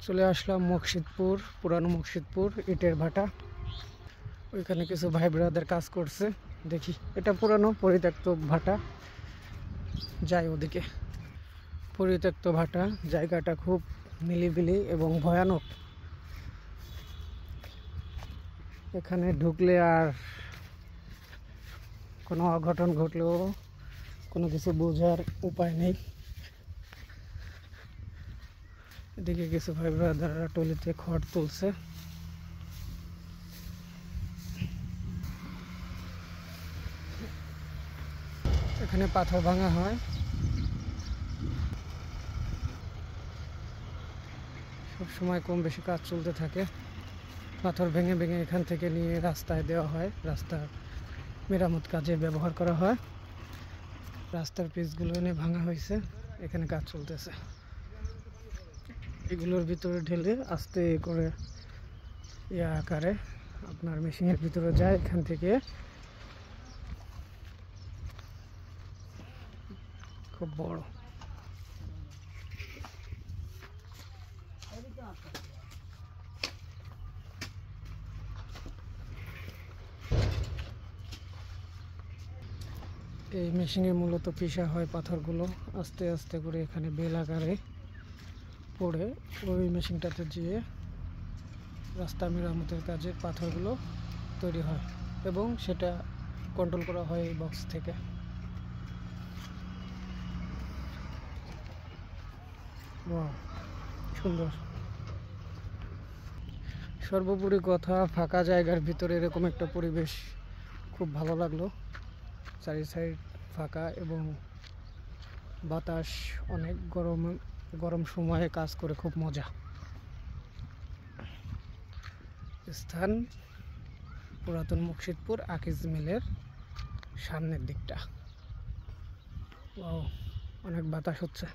চলে আসলাম মুর্শিদপুর, পুরানো মুর্শিদপুর ইটের ভাটা। ওইখানে কিছু ভাই ব্রাদার কাজ করছে, দেখি। এটা পুরানো পরিত্যক্ত ভাটা, যাই ওদিকে। পরিত্যক্ত ভাটা, জায়গাটা খুব নিলিবিলি এবং ভয়ানক। এখানে ঢুকলে আর কোনো অঘটন ঘটলেও কোনো কিছু বোঝার উপায় নেই। এদিকে কিছু ভাই ব্রাদাররা টলিতে খড় তুলছে। এখানে পাথর ভাঙা হয়, সব সময় কম বেশি কাজ চলতে থাকে। পাথর ভেঙে ভেঙে এখান থেকে নিয়ে রাস্তায় দেওয়া হয়, রাস্তা মেরামত কাজে ব্যবহার করা হয়। রাস্তার পিচগুলো এনে ভাঙা হয়েছে, এখানে কাজ চলতেছে। এগুলোর ভিতরে ঢেলে আস্তে করে ইয়া আকারে আপনার মেশিনের ভিতরে যায়। এখান থেকে খুব বড়। এই মেশিনে মূলত পিষা হয় পাথরগুলো, আস্তে আস্তে করে এখানে বেল আকারে পড়ে ওই মেশিনটাতে যেয়ে রাস্তা মেরামতের কাজে পাথরগুলো তৈরি হয় এবং সেটা কন্ট্রোল করা হয় এই বক্স থেকে। ওয়াও, সুন্দর। সর্বোপরি কথা, ফাঁকা জায়গার ভিতরে এরকম একটা পরিবেশ খুব ভালো লাগলো। চারি সাইড ফাঁকা এবং বাতাস অনেক গরম, গরম সময়ে কাজ করে খুব মজা। স্থান পুরাতন মুর্শিদপুর আকিজ মিলের সামনের দিকটা। ওয়াও, অনেক বাতাস হচ্ছে।